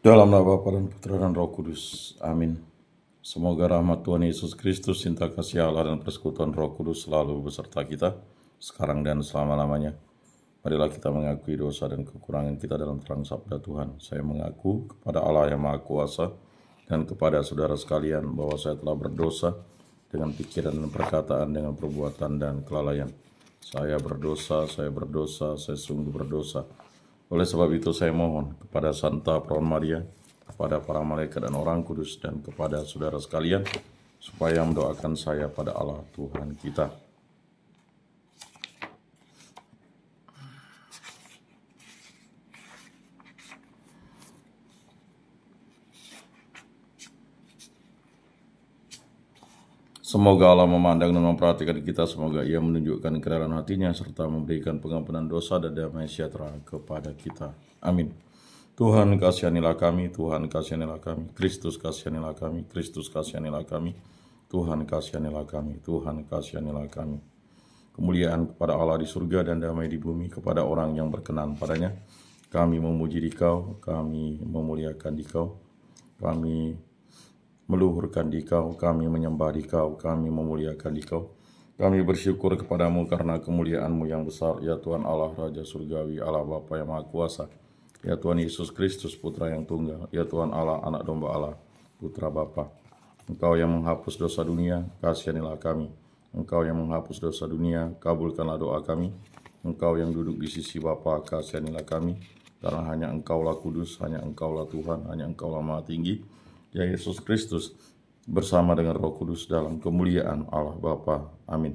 Dalam nama Bapa dan Putra dan Roh Kudus. Amin. Semoga rahmat Tuhan Yesus Kristus, cinta kasih Allah dan persekutuan Roh Kudus selalu beserta kita, sekarang dan selama-lamanya. Marilah kita mengakui dosa dan kekurangan kita dalam terang sabda Tuhan. Saya mengaku kepada Allah yang Maha Kuasa dan kepada saudara sekalian bahwa saya telah berdosa dengan pikiran dan perkataan, dengan perbuatan dan kelalaian. Saya berdosa, saya sungguh berdosa. Oleh sebab itu saya mohon kepada Santa Perawan Maria, kepada para malaikat dan orang kudus, dan kepada saudara sekalian, supaya mendoakan saya pada Allah Tuhan kita. Semoga Allah memandang dan memperhatikan kita, semoga Ia menunjukkan kerelaan hatinya, serta memberikan pengampunan dosa dan damai sejahtera kepada kita. Amin. Tuhan kasihanilah kami, Tuhan kasihanilah kami, Kristus kasihanilah kami, Kristus kasihanilah kami, Tuhan kasihanilah kami, Tuhan kasihanilah kami. Kemuliaan kepada Allah di surga dan damai di bumi kepada orang yang berkenan padanya. Kami memuji Dikau, kami memuliakan Dikau, kami meluhurkan Dikau, kami menyembah Dikau, kami memuliakan Dikau. Kami bersyukur kepadamu karena kemuliaan-Mu yang besar, ya Tuhan Allah Raja Surgawi, Allah Bapa yang Maha Kuasa, ya Tuhan Yesus Kristus Putra yang Tunggal, ya Tuhan Allah, Anak Domba Allah, Putra Bapa. Engkau yang menghapus dosa dunia, kasihanilah kami. Engkau yang menghapus dosa dunia, kabulkanlah doa kami. Engkau yang duduk di sisi Bapa, kasihanilah kami. Karena hanya Engkaulah kudus, hanya Engkaulah Tuhan, hanya Engkaulah Maha Tinggi, ya Yesus Kristus, bersama dengan Roh Kudus dalam kemuliaan Allah Bapa. Amin.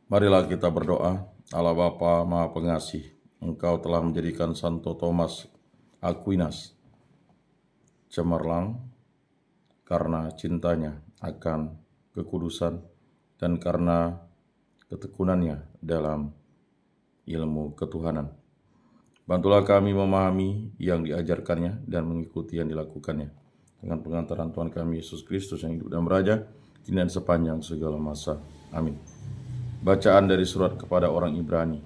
Marilah kita berdoa. Allah Bapa Maha Pengasih, Engkau telah menjadikan Santo Thomas Aquinas cemerlang karena cintanya akan kekudusan dan karena ketekunannya dalam ilmu ketuhanan. Bantulah kami memahami yang diajarkannya dan mengikuti yang dilakukannya. Dengan pengantaran Tuhan kami Yesus Kristus yang hidup dan beraja, kini dan sepanjang segala masa. Amin. Bacaan dari surat kepada orang Ibrani.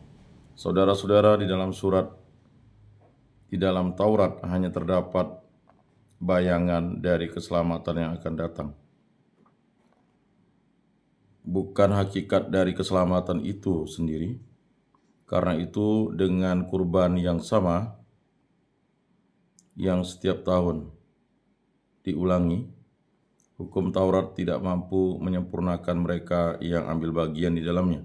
Saudara-saudara, di dalam Taurat hanya terdapat bayangan dari keselamatan yang akan datang. Bukan hakikat dari keselamatan itu sendiri. Karena itu dengan kurban yang sama, yang setiap tahun diulangi, hukum Taurat tidak mampu menyempurnakan mereka yang ambil bagian di dalamnya.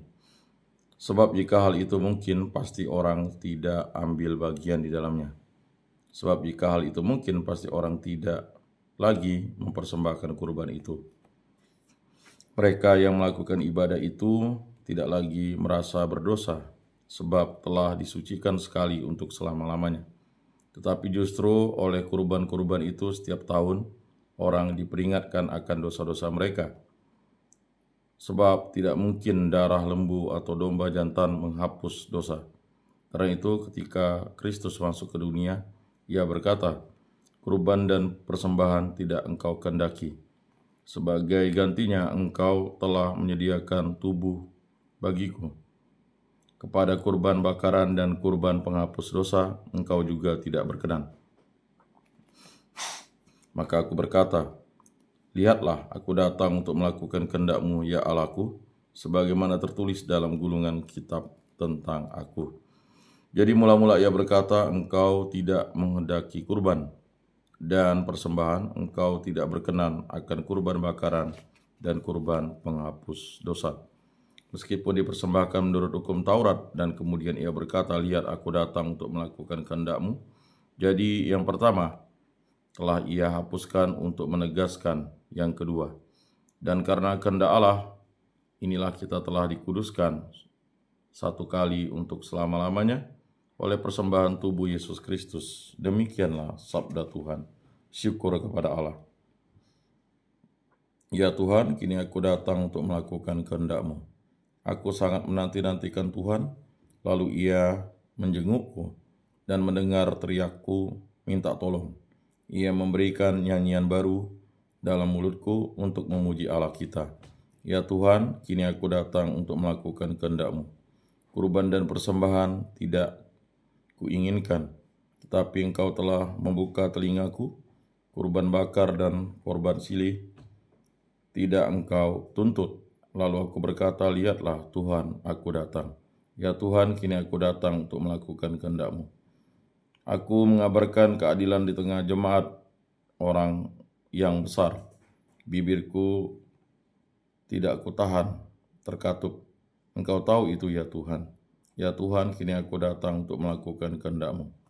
Sebab jika hal itu mungkin, pasti orang tidak ambil bagian di dalamnya. Sebab jika hal itu mungkin, pasti orang tidak lagi mempersembahkan kurban itu. Mereka yang melakukan ibadah itu tidak lagi merasa berdosa, sebab telah disucikan sekali untuk selama-lamanya. Tetapi justru oleh kurban-kurban itu setiap tahun orang diperingatkan akan dosa-dosa mereka. Sebab tidak mungkin darah lembu atau domba jantan menghapus dosa. Karena itu ketika Kristus masuk ke dunia, Ia berkata, "Kurban dan persembahan tidak Engkau kehendaki. Sebagai gantinya Engkau telah menyediakan tubuh bagiku. Kepada kurban bakaran dan kurban penghapus dosa, Engkau juga tidak berkenan." Maka aku berkata, "Lihatlah, aku datang untuk melakukan kehendak-Mu, ya Allahku, sebagaimana tertulis dalam gulungan kitab tentang aku." Jadi mula-mula Ia berkata, "Engkau tidak menghendaki kurban dan persembahan, Engkau tidak berkenan akan kurban bakaran dan kurban penghapus dosa." Meskipun dipersembahkan menurut hukum Taurat, dan kemudian Ia berkata, "Lihat, aku datang untuk melakukan kehendak-Mu." Jadi yang pertama telah Ia hapuskan untuk menegaskan yang kedua. Dan karena kehendak Allah, inilah kita telah dikuduskan satu kali untuk selama-lamanya oleh persembahan tubuh Yesus Kristus. Demikianlah sabda Tuhan. Syukur kepada Allah. Ya Tuhan, kini aku datang untuk melakukan kehendak-Mu. Aku sangat menanti-nantikan Tuhan, lalu Ia menjengukku dan mendengar teriakku minta tolong. Ia memberikan nyanyian baru dalam mulutku untuk memuji Allah kita. Ya Tuhan, kini aku datang untuk melakukan kehendak-Mu. Kurban dan persembahan tidak kuinginkan, tetapi Engkau telah membuka telingaku, kurban bakar dan korban silih tidak Engkau tuntut. Lalu aku berkata, lihatlah Tuhan, aku datang. Ya Tuhan, kini aku datang untuk melakukan kehendak-Mu. Aku mengabarkan keadilan di tengah jemaat orang yang besar. Bibirku tidak kutahan, terkatup. Engkau tahu itu ya Tuhan. Ya Tuhan, kini aku datang untuk melakukan kehendak-Mu.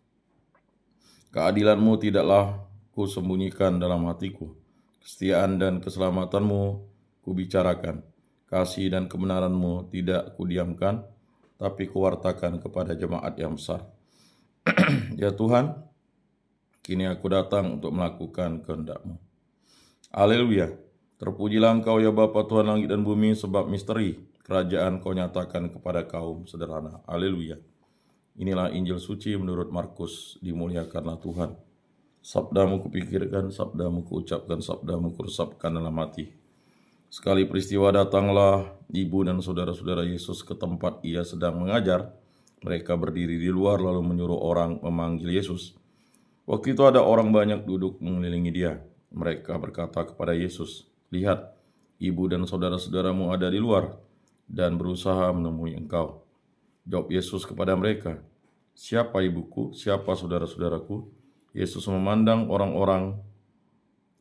Keadilan-Mu tidaklah kusembunyikan dalam hatiku. Kesetiaan dan keselamatan-Mu kubicarakan. Kasih dan kebenaran-Mu tidak kudiamkan, tapi kuwartakan kepada jemaat yang besar. Ya Tuhan, kini aku datang untuk melakukan kehendak-Mu. Haleluya. Terpujilah Engkau ya Bapa Tuhan langit dan bumi, sebab misteri kerajaan Kau nyatakan kepada kaum sederhana. Haleluya. Inilah Injil suci menurut Markus. Dimuliakanlah Tuhan. Sabda-Mu kupikirkan, Sabda-Mu kuucapkan, Sabda-Mu kuresapkan dalam hati. Sekali peristiwa datanglah ibu dan saudara-saudara Yesus ke tempat Ia sedang mengajar. Mereka berdiri di luar lalu menyuruh orang memanggil Yesus. Waktu itu ada orang banyak duduk mengelilingi Dia. Mereka berkata kepada Yesus, lihat, ibu dan saudara-saudaramu ada di luar dan berusaha menemui Engkau. Jawab Yesus kepada mereka, siapa ibuku, siapa saudara-saudaraku? Yesus memandang orang-orang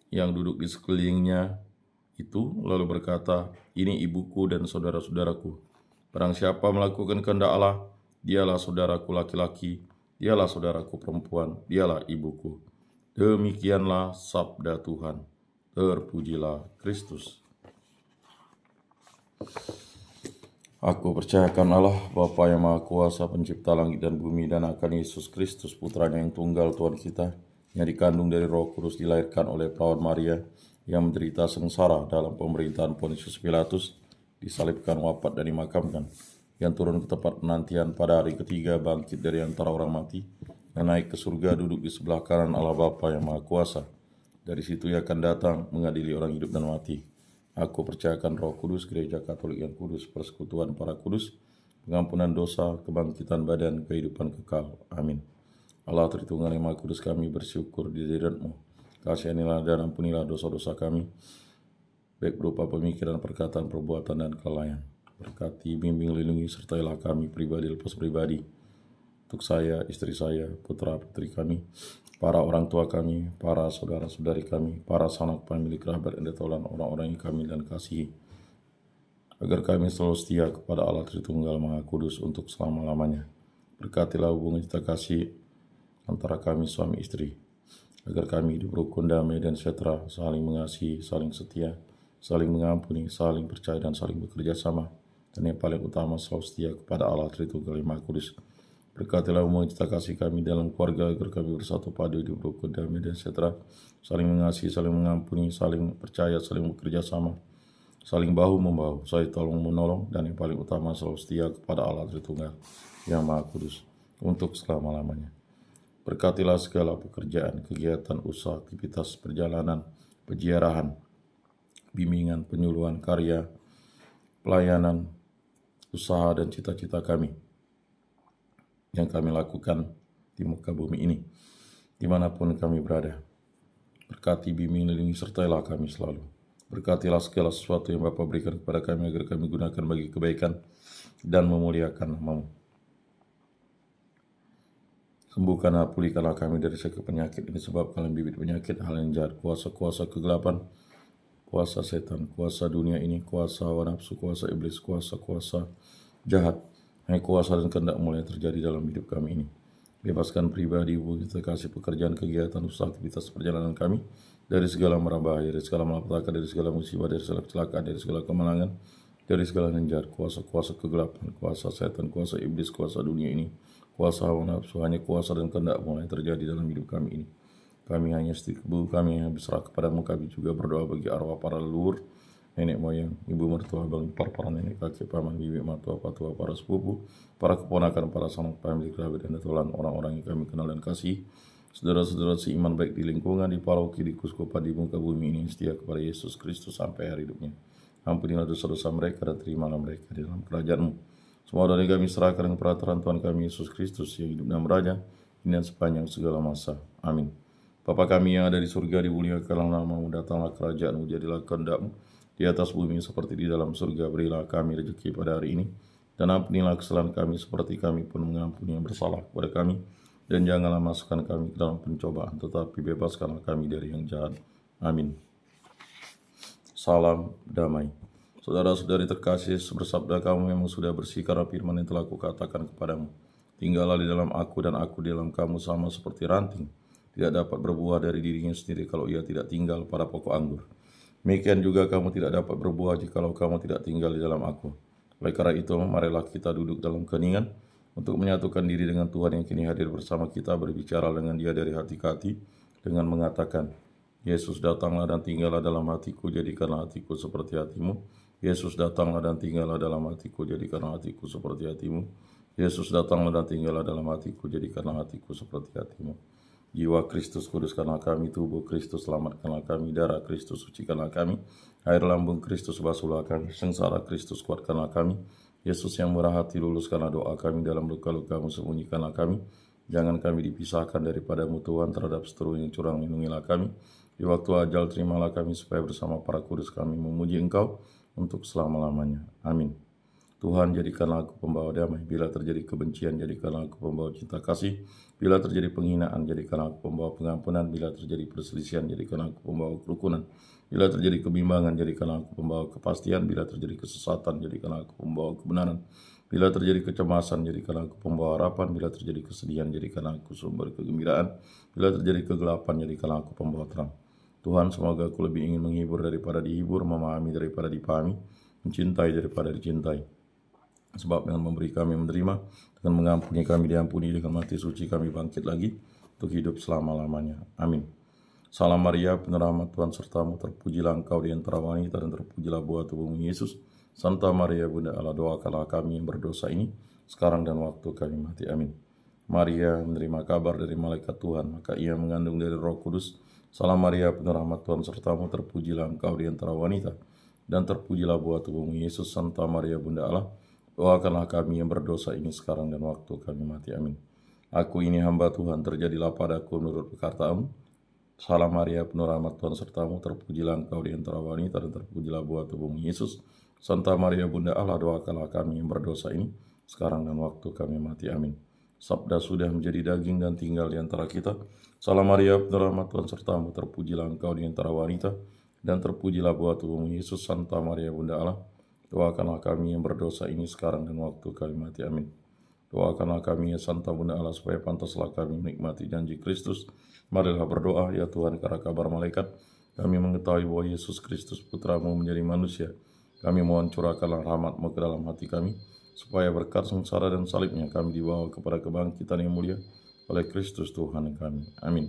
yang duduk di sekelilingnya itu, lalu berkata, ini ibuku dan saudara-saudaraku. Barang siapa melakukan kehendak Allah, dialah saudaraku laki-laki, dialah saudaraku perempuan, dialah ibuku. Demikianlah sabda Tuhan. Terpujilah Kristus. Aku percayakan Allah, Bapa yang Maha Kuasa, pencipta langit dan bumi, dan akan Yesus Kristus, putranya yang tunggal Tuhan kita, yang dikandung dari Roh Kudus, dilahirkan oleh perawan Maria, yang menderita sengsara dalam pemerintahan Pontius Pilatus, disalibkan, wafat, dan dimakamkan, yang turun ke tempat penantian pada hari ketiga, bangkit dari antara orang mati, yang naik ke surga, duduk di sebelah kanan Allah Bapa yang Maha Kuasa. Dari situ Ia akan datang mengadili orang hidup dan mati. Aku percayakan Roh Kudus, Gereja Katolik yang kudus, persekutuan para kudus, pengampunan dosa, kebangkitan badan, kehidupan kekal. Amin. Allah Tritunggal yang Maha Kudus, kami bersyukur di hadirat-Mu. Kasihanilah dan ampunilah dosa-dosa kami, baik berupa pemikiran, perkataan, perbuatan, dan kelalaian. Berkati, bimbing, lindungi, sertailah kami pribadi lepas pribadi, untuk saya, istri saya, putra-putri kami, para orang tua kami, para saudara-saudari kami, para sanak famili, kerabat, dan taulan orang-orang yang kami dan kasihi, agar kami selalu setia kepada Allah Tritunggal Maha Kudus untuk selama-lamanya. Berkatilah hubungan cinta kasih antara kami suami istri, agar kami hidup rukun, damai, dan sejahtera, saling mengasihi, saling setia, saling mengampuni, saling percaya, dan saling bekerja sama, dan yang paling utama selalu setia kepada Allah Tritunggal Maha Kudus. Berkatilah hubungan cinta kasih kami dalam keluarga, agar kami bersatu padu, hidup rukun, damai, dan sejahtera, saling mengasihi, saling mengampuni, saling percaya, saling bekerja sama, saling bahu-membahu, saling tolong-menolong, dan yang paling utama selalu setia kepada Allah Tritunggal yang Maha Kudus untuk selama-lamanya. Berkatilah segala pekerjaan, kegiatan, usaha, aktivitas, perjalanan, peziarahan, bimbingan, penyuluhan, karya, pelayanan, usaha, dan cita-cita kami yang kami lakukan di muka bumi ini, dimanapun kami berada. Berkati, bimbing, lindungi, sertailah kami selalu. Berkatilah segala sesuatu yang Bapa berikan kepada kami, agar kami gunakan bagi kebaikan dan memuliakan nama-Mu. Sembuhkanlah, pulihkanlah kami dari segala penyakit ini, sebab kalian bibit penyakit, hal yang jahat, kuasa-kuasa kegelapan, kuasa setan, kuasa dunia ini, kuasa hawa nafsu, kuasa iblis, kuasa-kuasa jahat, hanya kuasa dan kehendak mulai terjadi dalam hidup kami ini. Bebaskan pribadi, hubungan kita, kasih, pekerjaan, kegiatan, usaha, aktivitas, perjalanan kami dari segala mara bahaya, dari segala malapetaka, dari segala musibah, dari segala kecelakaan, dari segala kemalangan, dari segala yang jahat, kuasa-kuasa kegelapan, kuasa setan, kuasa iblis, kuasa dunia ini, kuasa hawa nafsu, hanya kuasa dan kehendak mulai terjadi dalam hidup kami ini. Kami hanya setia, kami hanya berserah kepadamu. Kami juga berdoa bagi arwah para leluhur, nenek moyang, ibu mertua, abang ipar, para nenek, kakek, paman, bibi, mertua, patua, para sepupu, para keponakan, para sanak famili, kerabat, dan taulan orang-orang yang kami kenal dan kasih, saudara-saudara seiman baik di lingkungan, di paroki, di kuskupan, di muka bumi ini, setia kepada Yesus Kristus sampai hari hidupnya. Ampunilah dosa-dosa mereka dan terimalah mereka di dalam kerajaan-Mu. Semua dari kami serahkan dengan peraturan Tuhan kami Yesus Kristus yang hidup dan beraja dan sepanjang segala masa. Amin. Bapa kami yang ada di surga, dimuliakanlah namamu, datanglah kerajaan-Mu, jadilah kehendak-Mu di atas bumi seperti di dalam surga. Berilah kami rezeki pada hari ini, dan ampunilah kesalahan kami seperti kami pun mengampuni yang bersalah kepada kami. Dan janganlah masukkan kami ke dalam pencobaan, tetapi bebaskanlah kami dari yang jahat. Amin. Salam damai. Saudara-saudari terkasih, bersabda kamu memang sudah bersih karena firman yang telah kukatakan kepadamu. Tinggallah di dalam aku dan aku di dalam kamu, sama seperti ranting tidak dapat berbuah dari dirinya sendiri kalau ia tidak tinggal pada pokok anggur. Demikian juga kamu tidak dapat berbuah jikalau kamu tidak tinggal di dalam aku. Oleh karena itu, marilah kita duduk dalam keheningan untuk menyatukan diri dengan Tuhan yang kini hadir bersama kita, berbicara dengan Dia dari hati ke hati dengan mengatakan, Yesus datanglah dan tinggallah dalam hatiku, jadikanlah hatiku seperti hatimu. Yesus datanglah dan tinggallah dalam hatiku, jadikanlah hatiku seperti hatimu. Yesus datanglah dan tinggallah dalam hatiku, jadikanlah hatiku seperti hatimu. Jiwa Kristus kuduskanlah kami, tubuh Kristus selamatkanlah kami, darah Kristus sucikanlah kami, air lambung Kristus basuhlah kami, sengsara Kristus kuatkanlah kami. Yesus yang murah hati, luluskanlah doa kami, dalam luka-luka-Mu sembunyikanlah kami. Jangan kami dipisahkan daripada-Mu Tuhan, terhadap seteru yang curang lindungilah kami. Di waktu ajal terimalah kami, supaya bersama para kudus kami memuji Engkau untuk selama-lamanya. Amin. Tuhan, jadikanlah aku pembawa damai. Bila terjadi kebencian, jadikanlah aku pembawa cinta kasih. Bila terjadi penghinaan, jadikanlah aku pembawa pengampunan. Bila terjadi perselisihan, jadikanlah aku pembawa kerukunan. Bila terjadi kebimbangan, jadikanlah aku pembawa kepastian. Bila terjadi kesesatan, jadikanlah aku pembawa kebenaran. Bila terjadi kecemasan, jadikanlah aku pembawa harapan. Bila terjadi kesedihan, jadikanlah aku sumber kegembiraan. Bila terjadi kegelapan, jadikanlah aku pembawa terang. Tuhan, semoga aku lebih ingin menghibur daripada dihibur, memahami daripada dipahami, mencintai daripada dicintai. Sebab dengan memberi kami menerima, dengan mengampuni kami diampuni, dengan mati suci kami bangkit lagi untuk hidup selama-lamanya. Amin. Salam Maria, penuh rahmat Tuhan sertamu, terpujilah engkau di antara wanita dan terpujilah buah tubuhmu Yesus. Santa Maria Bunda Allah, doakanlah kami yang berdosa ini, sekarang dan waktu kami mati. Amin. Maria menerima kabar dari malaikat Tuhan, maka ia mengandung dari Roh Kudus. Salam Maria, penuh rahmat Tuhan sertamu, terpujilah engkau di antara wanita dan terpujilah buah tubuhmu Yesus. Santa Maria Bunda Allah, doakanlah kami yang berdosa ini sekarang dan waktu kami mati. Amin. Aku ini hamba Tuhan, terjadilah padaku menurut perkataan-Mu. Salam Maria, penuh rahmat Tuhan sertamu, terpujilah engkau di antara wanita dan terpujilah buah tubuhmu Yesus. Santa Maria Bunda Allah, doakanlah kami yang berdosa ini sekarang dan waktu kami mati. Amin. Sabda sudah menjadi daging dan tinggal di antara kita. Salam Maria, penuh rahmat Tuhan sertamu, terpujilah engkau di antara wanita dan terpujilah buah tubuhmu Yesus. Santa Maria Bunda Allah, doakanlah kami yang berdosa ini sekarang dan waktu kami mati. Amin. Doakanlah kami ya Santa Bunda Allah, supaya pantaslah kami menikmati janji Kristus. Marilah berdoa, ya Tuhan, karena kabar malaikat kami mengetahui bahwa Yesus Kristus Putra-Mu menjadi manusia. Kami mohon curahkanlah rahmat-Mu ke dalam hati kami, supaya berkat sengsara dan salibnya kami dibawa kepada kebangkitan yang mulia oleh Kristus Tuhan kami. Amin.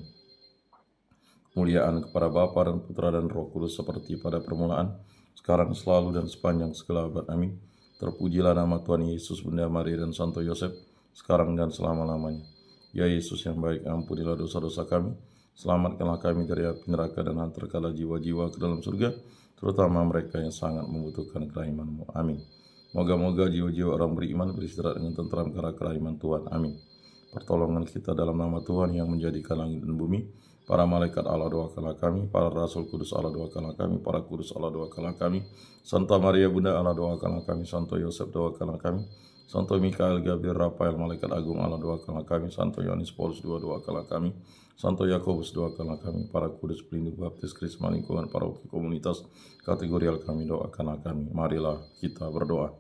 Kemuliaan kepada Bapa dan Putra dan Roh Kudus, seperti pada permulaan, sekarang, selalu, dan sepanjang segala abad. Amin. Terpujilah nama Tuhan Yesus, Bunda Maria dan Santo Yosef, sekarang dan selama-lamanya. Ya Yesus yang baik, ampunilah dosa-dosa kami, selamatkanlah kami dari api neraka, dan hantarkanlah jiwa-jiwa ke dalam surga, terutama mereka yang sangat membutuhkan kerahiman-Mu. Amin. Moga-moga jiwa-jiwa orang beriman beristirahat dengan tentram karena kerahiman Tuhan. Amin. Pertolongan kita dalam nama Tuhan yang menjadikan langit dan bumi. Para malaikat Allah, doakanlah kami. Para rasul kudus Allah, doakanlah kami. Para kudus Allah, doakanlah kami. Santa Maria Bunda Allah, doakanlah kami. Santo Yosef, doakanlah kami. Santo Mikael, Gabriel, Rafael, malaikat agung Allah, doakanlah kami. Santo Yohanes Paulus II, doakanlah kami. Santo Yakobus, doakanlah kami. Para kudus pelindung baptis Krisma, lingkungan paroki komunitas kategorial kami, doakanlah kami. Marilah kita berdoa.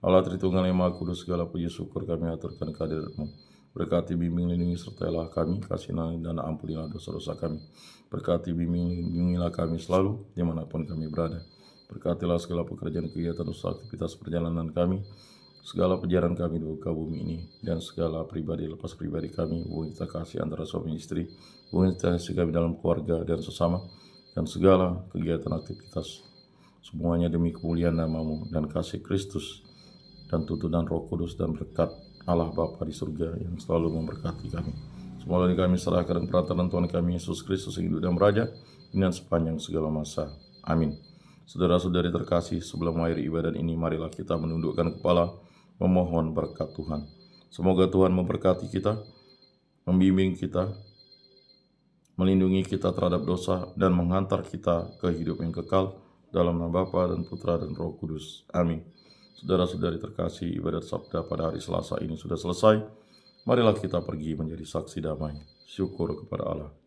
Allah Tritunggal yang Maha Kudus, segala puji syukur kami aturkan kehadirat-Mu. Berkati, bimbing, lindungi, sertailah kami, kasih dan ampunilah dosa-dosa kami. Berkati, bimbing, lindungilah kami selalu, dimanapun kami berada. Berkatilah segala pekerjaan, kegiatan, usaha, aktivitas perjalanan kami, segala perjalanan kami di muka bumi ini, dan segala pribadi lepas pribadi kami, hubungan kita kasih antara suami istri, hubungan kita kasih kami dalam keluarga dan sesama, dan segala kegiatan aktivitas, semuanya demi kemuliaan nama-Mu dan kasih Kristus, dan tuntunan Roh Kudus, dan berkat Allah Bapa di surga yang selalu memberkati kami. Semoga kami serahkan perantara Tuhan kami Yesus Kristus yang hidup dan beraja dengan sepanjang segala masa. Amin. Saudara-saudari terkasih, sebelum mengakhiri ibadat ini, marilah kita menundukkan kepala, memohon berkat Tuhan. Semoga Tuhan memberkati kita, membimbing kita, melindungi kita terhadap dosa, dan menghantar kita ke hidup yang kekal dalam nama Bapa dan Putra dan Roh Kudus. Amin. Saudara-saudari terkasih, ibadat Sabda pada hari Selasa ini sudah selesai. Marilah kita pergi menjadi saksi damai. Syukur kepada Allah.